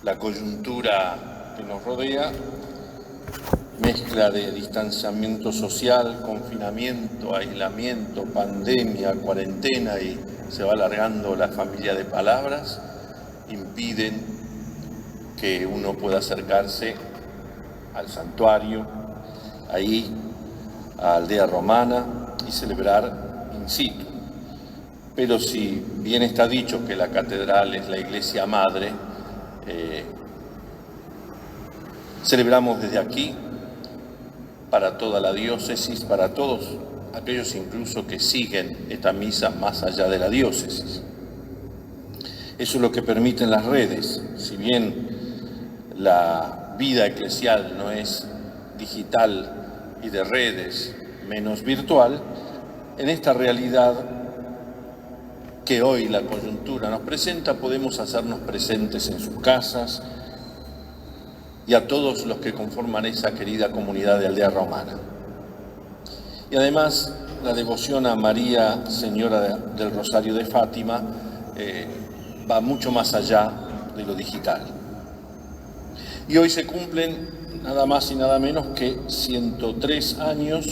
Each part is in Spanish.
La coyuntura que nos rodea, mezcla de distanciamiento social, confinamiento, aislamiento, pandemia, cuarentena y se va alargando la familia de palabras, impiden que uno pueda acercarse al santuario, ahí, a Aldea Romana y celebrar in situ. Pero si bien está dicho que la catedral es la iglesia madre, celebramos desde aquí para toda la diócesis, para todos aquellos incluso que siguen esta misa más allá de la diócesis. Eso es lo que permiten las redes. Si bien la vida eclesial no es digital y de redes, menos virtual, en esta realidad que hoy la coyuntura nos presenta, podemos hacernos presentes en sus casas y a todos los que conforman esa querida comunidad de Aldea Romana. Y además, la devoción a María, Señora del Rosario de Fátima, va mucho más allá de lo digital. Y hoy se cumplen nada más y nada menos que 103 años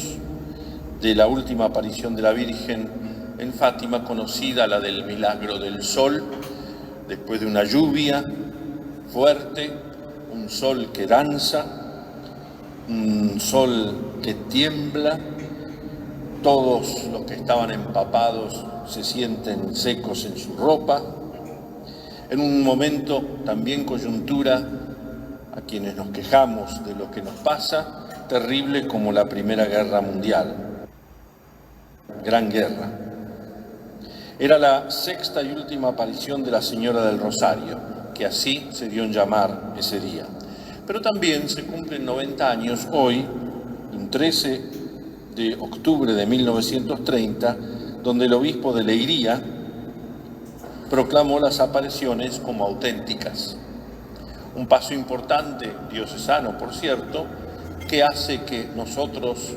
de la última aparición de la Virgen en Fátima, conocida la del milagro del sol, después de una lluvia fuerte, un sol que danza, un sol que tiembla, todos los que estaban empapados se sienten secos en su ropa, en un momento también coyuntura a quienes nos quejamos de lo que nos pasa, terrible como la Primera Guerra Mundial, Gran Guerra. Era la sexta y última aparición de la Señora del Rosario, que así se dio en llamar ese día. Pero también se cumplen 90 años hoy, un 13 de octubre de 1930, donde el obispo de Leiría proclamó las apariciones como auténticas. Un paso importante, diocesano por cierto, que hace que nosotros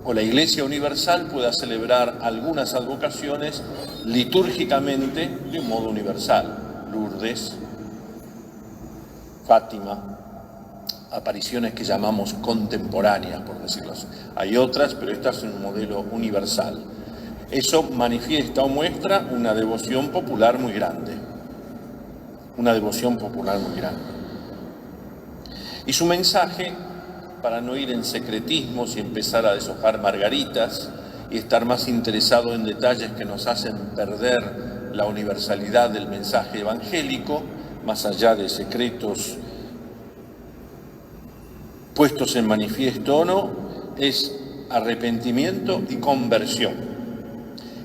o la Iglesia Universal pueda celebrar algunas advocaciones litúrgicamente de un modo universal. Lourdes, Fátima, apariciones que llamamos contemporáneas, por decirlo así. Hay otras, pero esta es un modelo universal. Eso manifiesta o muestra una devoción popular muy grande. Una devoción popular muy grande. Y su mensaje, para no ir en secretismos y empezar a deshojar margaritas y estar más interesado en detalles que nos hacen perder la universalidad del mensaje evangélico, más allá de secretos puestos en manifiesto o no, es arrepentimiento y conversión.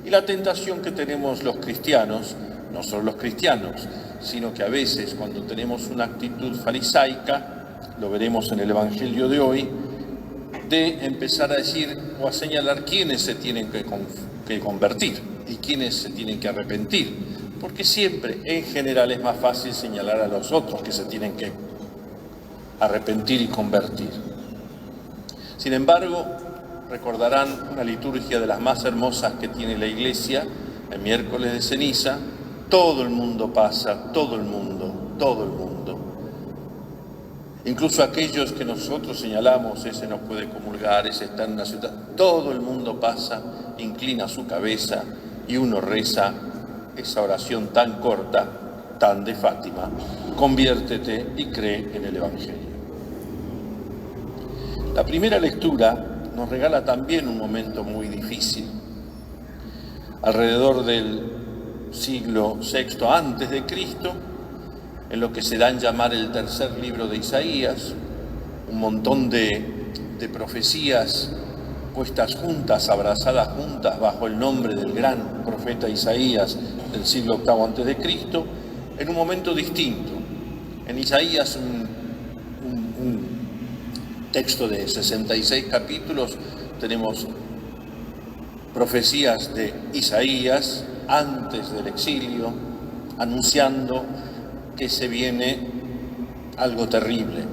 Y la tentación que tenemos los cristianos, no solo los cristianos, sino que a veces cuando tenemos una actitud farisaica, lo veremos en el Evangelio de hoy, de empezar a decir o a señalar quiénes se tienen que convertir y quiénes se tienen que arrepentir, porque siempre, en general, es más fácil señalar a los otros que se tienen que arrepentir y convertir. Sin embargo, recordarán una liturgia de las más hermosas que tiene la Iglesia, el miércoles de ceniza, todo el mundo pasa, todo el mundo, todo el mundo. Incluso aquellos que nosotros señalamos, ese no puede comulgar, ese está en una ciudad, todo el mundo pasa, inclina su cabeza y uno reza esa oración tan corta, tan de Fátima: conviértete y cree en el Evangelio. La primera lectura nos regala también un momento muy difícil. Alrededor del siglo VI antes de Cristo, en lo que se da en llamar el tercer libro de Isaías, un montón de profecías puestas juntas, abrazadas juntas bajo el nombre del gran profeta Isaías del siglo VIII antes de Cristo, en un momento distinto. En Isaías, un texto de 66 capítulos, tenemos profecías de Isaías antes del exilio, anunciando que se viene algo terrible.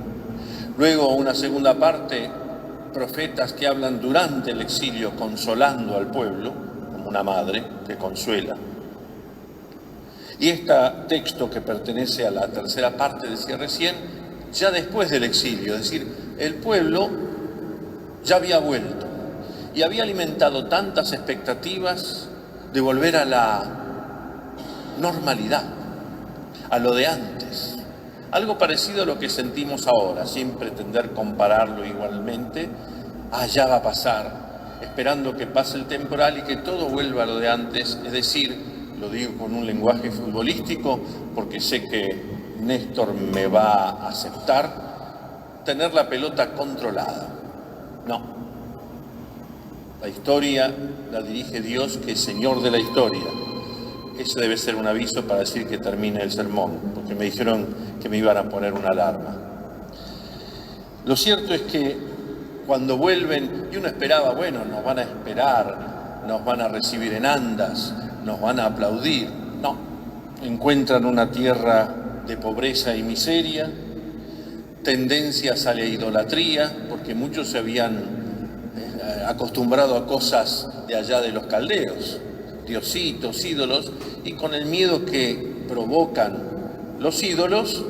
Luego, una segunda parte, profetas que hablan durante el exilio consolando al pueblo, como una madre que consuela. Y este texto, que pertenece a la tercera parte, decía recién, ya después del exilio, es decir, el pueblo ya había vuelto y había alimentado tantas expectativas de volver a la normalidad, a lo de antes. Algo parecido a lo que sentimos ahora, sin pretender compararlo igualmente. Ya va a pasar, esperando que pase el temporal y que todo vuelva a lo de antes. Es decir, lo digo con un lenguaje futbolístico porque sé que Néstor me va a aceptar, tener la pelota controlada. No. La historia la dirige Dios, que es Señor de la historia. Ese debe ser un aviso para decir que termine el sermón, porque me dijeron que me iban a poner una alarma. Lo cierto es que cuando vuelven, y uno esperaba, bueno, nos van a esperar, nos van a recibir en andas, nos van a aplaudir. No, encuentran una tierra de pobreza y miseria, tendencias a la idolatría, porque muchos se habían acostumbrado a cosas de allá de los caldeos, diositos, ídolos, y con el miedo que provocan los ídolos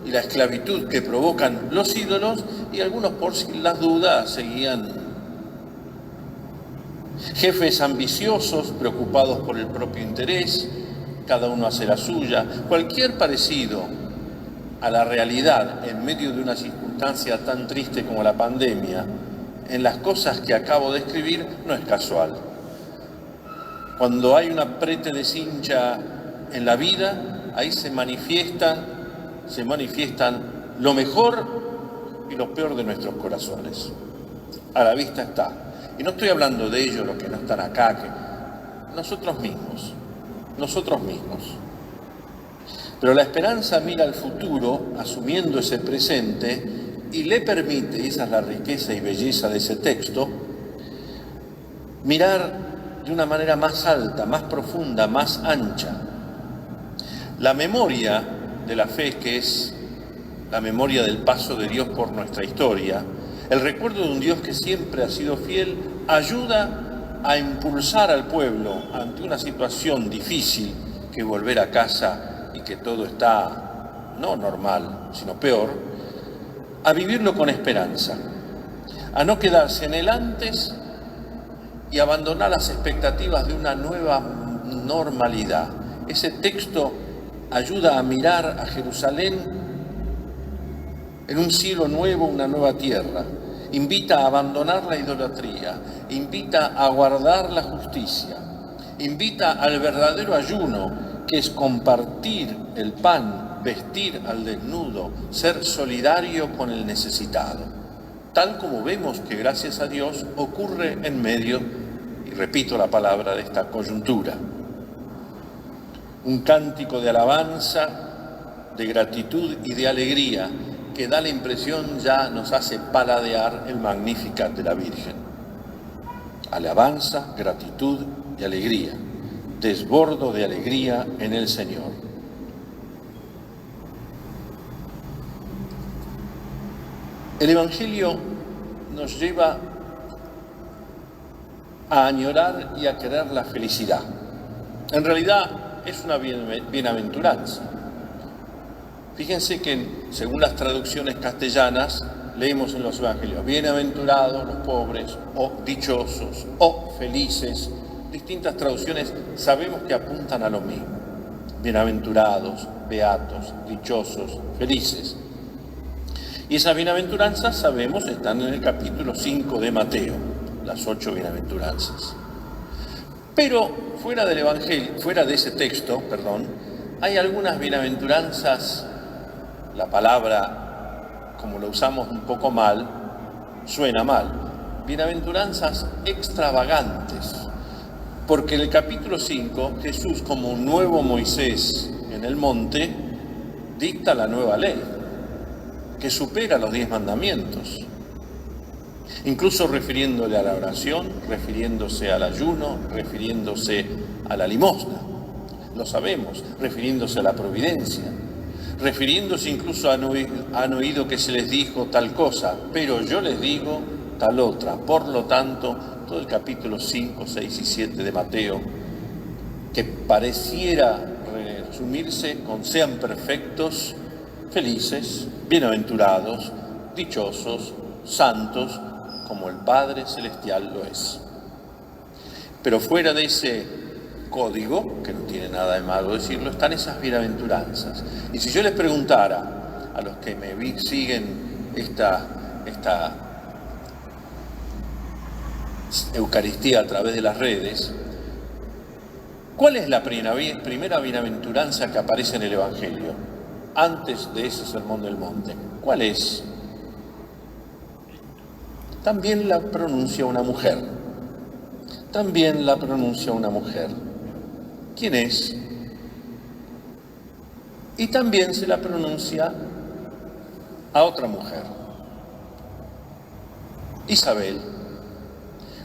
y la esclavitud que provocan los ídolos, y algunos por las dudas seguían. Jefes ambiciosos, preocupados por el propio interés, cada uno hace la suya. Cualquier parecido a la realidad en medio de una circunstancia tan triste como la pandemia, en las cosas que acabo de escribir, no es casual. Cuando hay una prete de cincha en la vida, ahí se manifiestan lo mejor y lo peor de nuestros corazones. A la vista está. Y no estoy hablando de ellos, los que no están acá, que nosotros mismos. Pero la esperanza mira al futuro, asumiendo ese presente, y le permite, y esa es la riqueza y belleza de ese texto, mirar de una manera más alta, más profunda, más ancha. La memoria de la fe, que es la memoria del paso de Dios por nuestra historia, el recuerdo de un Dios que siempre ha sido fiel, ayuda a impulsar al pueblo ante una situación difícil, que volver a casa y que todo está no normal, sino peor, a vivirlo con esperanza, a no quedarse en el antes y abandonar las expectativas de una nueva normalidad. Ese texto ayuda a mirar a Jerusalén en un cielo nuevo, una nueva tierra. Invita a abandonar la idolatría, invita a guardar la justicia, invita al verdadero ayuno, que es compartir el pan, vestir al desnudo, ser solidario con el necesitado. Tal como vemos que, gracias a Dios, ocurre en medio, y repito la palabra, de esta coyuntura. Un cántico de alabanza, de gratitud y de alegría, que da la impresión, ya nos hace paladear el Magnificat de la Virgen. Alabanza, gratitud y alegría. Desbordo de alegría en el Señor. El Evangelio nos lleva a añorar y a querer la felicidad. En realidad es una bienaventuranza. Fíjense que según las traducciones castellanas leemos en los Evangelios: bienaventurados los pobres, o dichosos, o felices. Distintas traducciones sabemos que apuntan a lo mismo: bienaventurados, beatos, dichosos, felices. Y esas bienaventuranzas, sabemos, están en el capítulo 5 de Mateo, las 8 bienaventuranzas. Pero fuera del Evangelio, fuera de ese texto, hay algunas bienaventuranzas. La palabra, como lo usamos un poco mal, suena mal. Bienaventuranzas extravagantes. Porque en el capítulo 5, Jesús, como un nuevo Moisés en el monte, dicta la nueva ley, que supera los 10 mandamientos. Incluso refiriéndole a la oración, refiriéndose al ayuno, refiriéndose a la limosna. Lo sabemos, refiriéndose a la providencia. Refiriéndose incluso han oído que se les dijo tal cosa, pero yo les digo tal otra. Por lo tanto, todo el capítulo 5, 6 y 7 de Mateo, que pareciera resumirse con sean perfectos, felices, bienaventurados, dichosos, santos, como el Padre Celestial lo es. Pero fuera de ese código, que no tiene nada de malo decirlo, están esas bienaventuranzas. Y si yo les preguntara a los que me siguen esta Eucaristía a través de las redes, ¿cuál es la primera bienaventuranza que aparece en el Evangelio antes de ese sermón del monte? ¿Cuál es? También la pronuncia una mujer. También la pronuncia una mujer. ¿Quién es? Y también se la pronuncia a otra mujer. Isabel.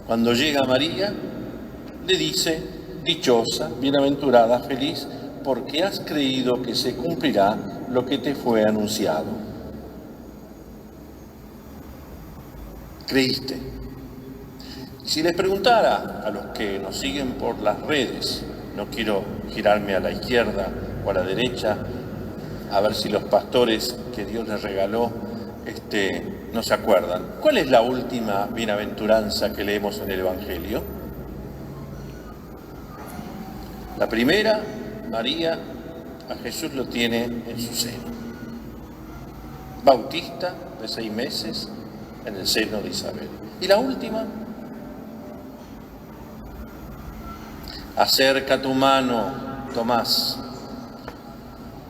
Cuando llega María, le dice: dichosa, bienaventurada, feliz, porque has creído que se cumplirá lo que te fue anunciado. Creíste. Si les preguntara a los que nos siguen por las redes, no quiero girarme a la izquierda o a la derecha, a ver si los pastores que Dios les regaló no se acuerdan. ¿Cuál es la última bienaventuranza que leemos en el Evangelio? La primera, María a Jesús lo tiene en su seno. Bautista, de 6 meses, en el seno de Isabel. Y la última, acerca tu mano, Tomás,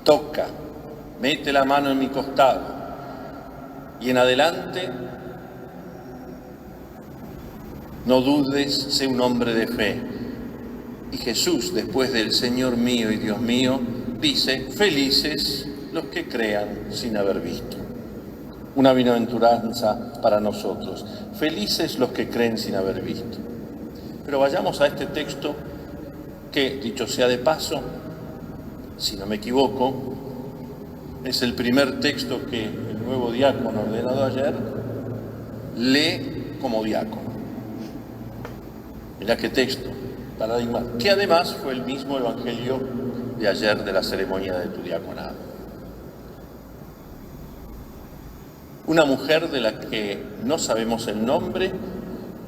toca, mete la mano en mi costado. Y en adelante, no dudes, sé un hombre de fe. Y Jesús, después del Señor mío y Dios mío, dice: felices los que crean sin haber visto. Una bienaventuranza para nosotros. Felices los que creen sin haber visto. Pero vayamos a este texto que, dicho sea de paso, si no me equivoco, es el primer texto que el nuevo diácono ordenado ayer lee como diácono. Mirá qué texto, paradigma, que además fue el mismo evangelio de ayer de la ceremonia de tu diaconado. Una mujer de la que no sabemos el nombre,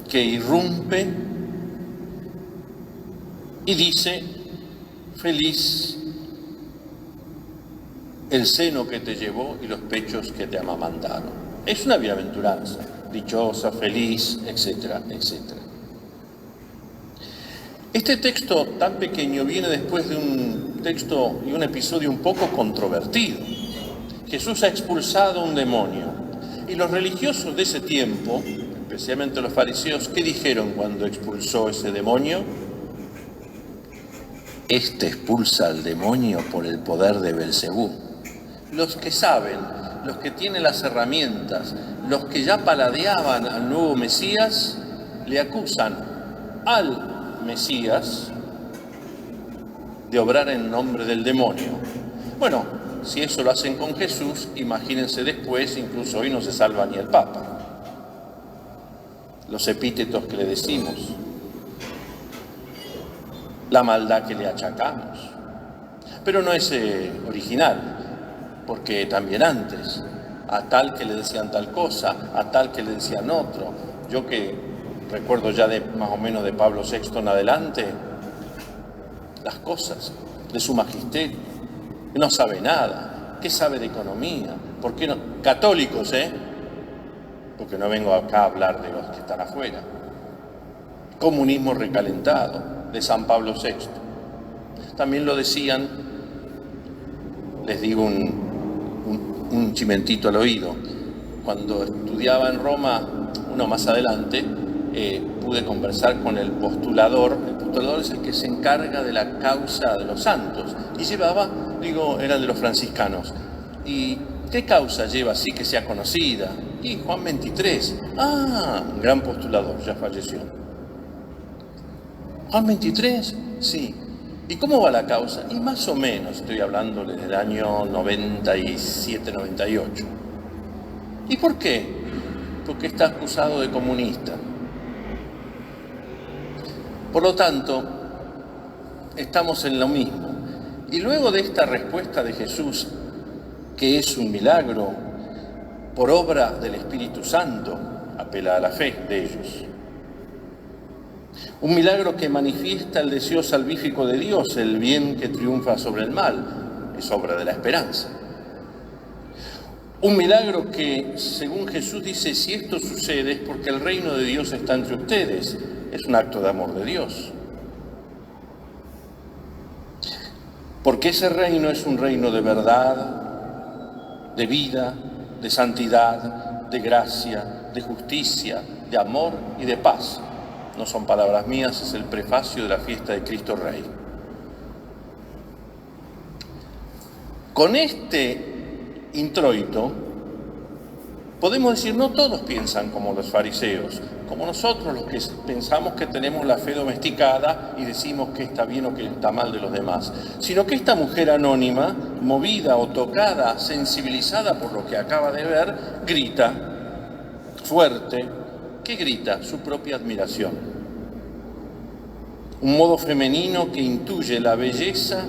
que irrumpe y dice: feliz el seno que te llevó y los pechos que te amamantaron. Es una bienaventuranza, dichosa, feliz, etcétera, etcétera. Este texto tan pequeño viene después de un texto y un episodio un poco controvertido. Jesús ha expulsado un demonio y los religiosos de ese tiempo, especialmente los fariseos, ¿qué dijeron cuando expulsó ese demonio? Este expulsa al demonio por el poder de Belcebú. Los que saben, los que tienen las herramientas, los que ya paladeaban al nuevo Mesías, le acusan al Mesías de obrar en nombre del demonio. Bueno, si eso lo hacen con Jesús, imagínense después, incluso hoy no se salva ni el Papa. Los epítetos que le decimos, la maldad que le achacamos. Pero no es original, porque también antes, a tal que le decían tal cosa, a tal que le decían otro. Yo que recuerdo ya de más o menos de Pablo VI en adelante, las cosas de su magisterio, que no sabe nada, que sabe de economía, ¿por qué no? Católicos, porque no vengo acá a hablar de los que están afuera. Comunismo recalentado, de San Pablo VI. También lo decían, les digo un chimentito al oído, cuando estudiaba en Roma, uno más adelante, pude conversar con el postulador. El postulador es el que se encarga de la causa de los santos, y llevaba, eran de los franciscanos. ¿Y qué causa lleva así que sea conocida? Y Juan 23, un gran postulador, ya falleció. ¿Juan 23? Sí. ¿Y cómo va la causa? Y más o menos, estoy hablando del año 97, 98. ¿Y por qué? Porque está acusado de comunista. Por lo tanto, estamos en lo mismo. Y luego de esta respuesta de Jesús, que es un milagro por obra del Espíritu Santo, apela a la fe de ellos. Un milagro que manifiesta el deseo salvífico de Dios, el bien que triunfa sobre el mal, es obra de la esperanza. Un milagro que, según Jesús dice, si esto sucede es porque el reino de Dios está entre ustedes, es un acto de amor de Dios. Porque ese reino es un reino de verdad, de vida, de santidad, de gracia, de justicia, de amor y de paz. No son palabras mías, es el prefacio de la fiesta de Cristo Rey. Con este introito, podemos decir, no todos piensan como los fariseos, como nosotros los que pensamos que tenemos la fe domesticada y decimos que está bien o que está mal de los demás, sino que esta mujer anónima, movida o tocada, sensibilizada por lo que acaba de ver, grita fuerte. ¿Qué grita? Su propia admiración. Un modo femenino que intuye la belleza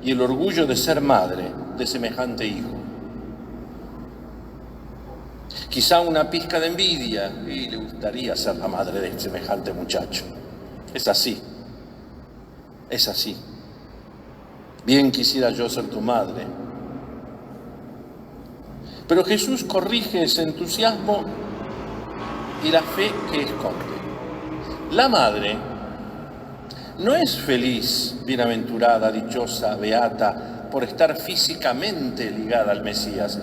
y el orgullo de ser madre de semejante hijo. Quizá una pizca de envidia y le gustaría ser la madre de semejante muchacho. Es así, es así. Bien quisiera yo ser tu madre. Pero Jesús corrige ese entusiasmo y la fe que esconde. La madre no es feliz, bienaventurada, dichosa, beata, por estar físicamente ligada al Mesías,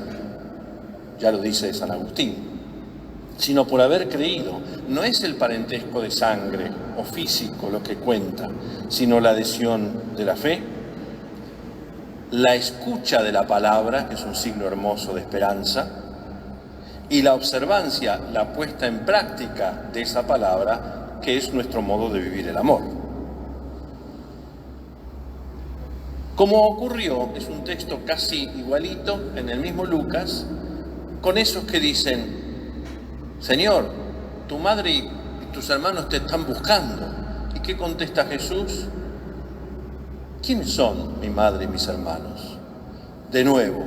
ya lo dice San Agustín, sino por haber creído. No es el parentesco de sangre o físico lo que cuenta, sino la adhesión de la fe, la escucha de la palabra, que es un signo hermoso de esperanza, y la observancia, la puesta en práctica de esa palabra, que es nuestro modo de vivir el amor. Como ocurrió, es un texto casi igualito en el mismo Lucas, con esos que dicen, Señor, tu madre y tus hermanos te están buscando. ¿Y qué contesta Jesús? ¿Quiénes son mi madre y mis hermanos? De nuevo,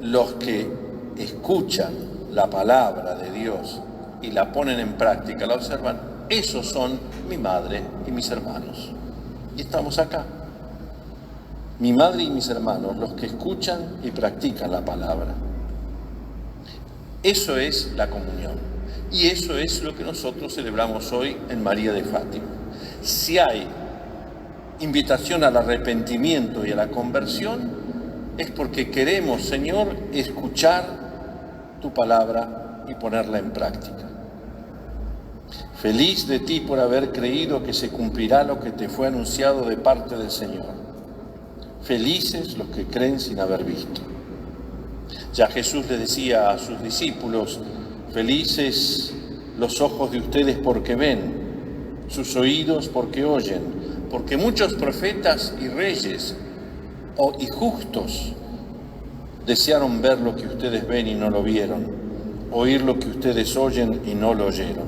los que escuchan la palabra de Dios y la ponen en práctica, la observan, esos son mi madre y mis hermanos. Y estamos acá. Mi madre y mis hermanos, los que escuchan y practican la palabra. Eso es la comunión. Y eso es lo que nosotros celebramos hoy en María de Fátima. Si hay invitación al arrepentimiento y a la conversión, es porque queremos, Señor, escuchar tu palabra y ponerla en práctica. Feliz de ti por haber creído que se cumplirá lo que te fue anunciado de parte del Señor. Felices los que creen sin haber visto. Ya Jesús le decía a sus discípulos, felices los ojos de ustedes porque ven, sus oídos porque oyen, porque muchos profetas y reyes y justos desearon ver lo que ustedes ven y no lo vieron, oír lo que ustedes oyen y no lo oyeron.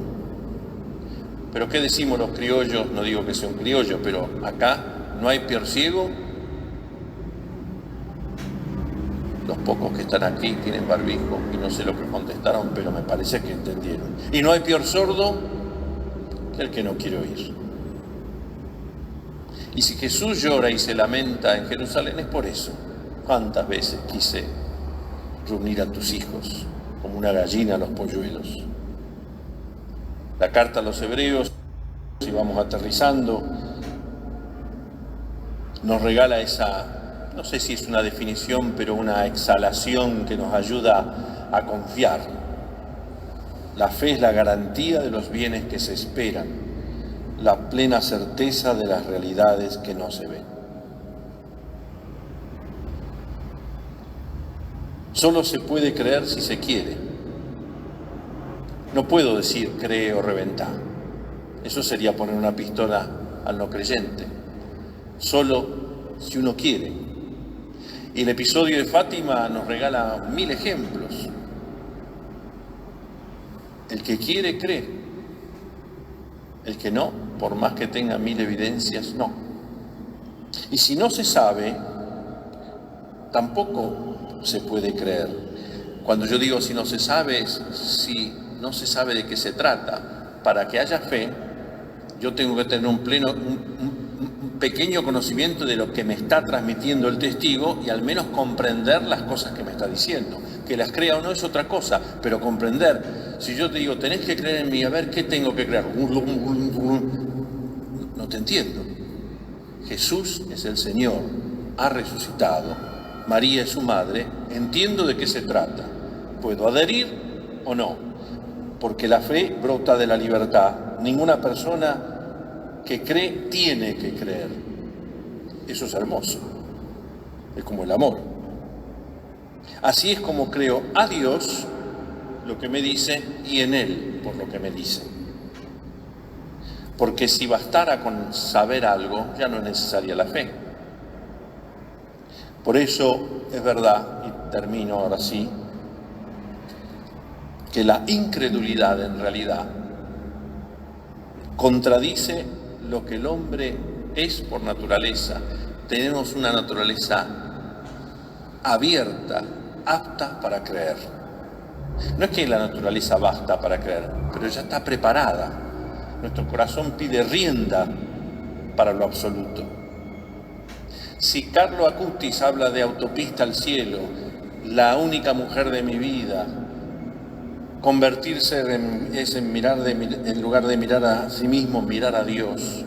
Pero ¿qué decimos los criollos? No digo que sea un criollo, pero acá no hay peor ciego. Los pocos que están aquí tienen barbijo y no sé lo que contestaron, pero me parece que entendieron. Y no hay peor sordo que el que no quiere oír. Y si Jesús llora y se lamenta en Jerusalén es por eso. ¿Cuántas veces quise reunir a tus hijos como una gallina a los polluelos? La carta a los Hebreos, si vamos aterrizando, nos regala esa, no sé si es una definición, pero una exhalación que nos ayuda a confiar. La fe es la garantía de los bienes que se esperan, la plena certeza de las realidades que no se ven. Solo se puede creer si se quiere. No puedo decir cree o reventá. Eso sería poner una pistola al no creyente. Solo si uno quiere. Y el episodio de Fátima nos regala 1000 ejemplos. El que quiere, cree. El que no, por más que tenga 1000 evidencias, no. Y si no se sabe, tampoco se puede creer. Cuando yo digo si no se sabe, si no se sabe de qué se trata. Para que haya fe, yo tengo que tener un pequeño conocimiento de lo que me está transmitiendo el testigo y al menos comprender las cosas que me está diciendo. Que las crea o no es otra cosa, pero comprender. Si yo te digo, tenés que creer en mí, a ver, ¿qué tengo que creer? No te entiendo. Jesús es el Señor, ha resucitado. María es su madre, entiendo de qué se trata. ¿Puedo adherir o no? Porque la fe brota de la libertad. Ninguna persona que cree tiene que creer. Eso es hermoso. Es como el amor. Así es como creo a Dios lo que me dice y en Él por lo que me dice. Porque si bastara con saber algo, ya no es necesaria la fe. Por eso es verdad, y termino ahora sí, que la incredulidad en realidad contradice lo que el hombre es por naturaleza. Tenemos una naturaleza abierta, apta para creer. No es que la naturaleza basta para creer, pero ya está preparada. Nuestro corazón pide rienda para lo absoluto. Si Carlo Acutis habla de autopista al cielo, la única mujer de mi vida, convertirse en lugar de mirar a sí mismo, mirar a Dios.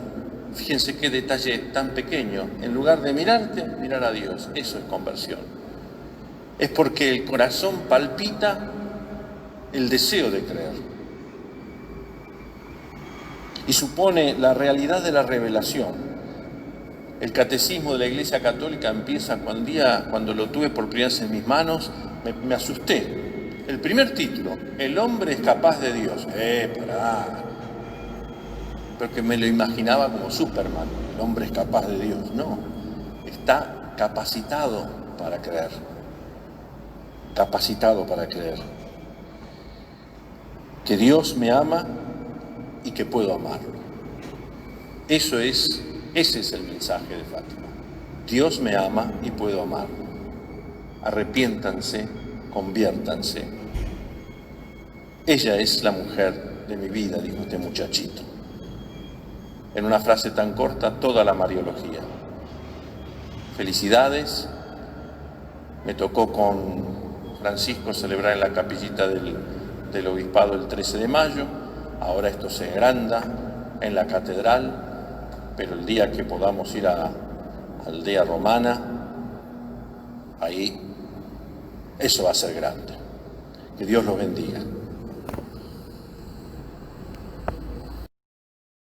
Fíjense qué detalle tan pequeño. En lugar de mirarte, mirar a Dios. Eso es conversión. Es porque el corazón palpita el deseo de creer. Y supone la realidad de la revelación. El catecismo de la Iglesia Católica empieza cuando lo tuve por primera vez en mis manos, me asusté. El primer título, el hombre es capaz de Dios. Porque me lo imaginaba como Superman, el hombre es capaz de Dios. No, está capacitado para creer. Capacitado para creer. Que Dios me ama y que puedo amarlo. Ese es el mensaje de Fátima. Dios me ama y puedo amarlo. Arrepiéntanse, conviértanse. Ella es la mujer de mi vida, dijo este muchachito. En una frase tan corta, toda la mariología. Felicidades. Me tocó con Francisco celebrar en la capillita del obispado el 13 de mayo. Ahora esto se agranda en la catedral, pero el día que podamos ir a Aldea Romana, ahí eso va a ser grande. Que Dios los bendiga.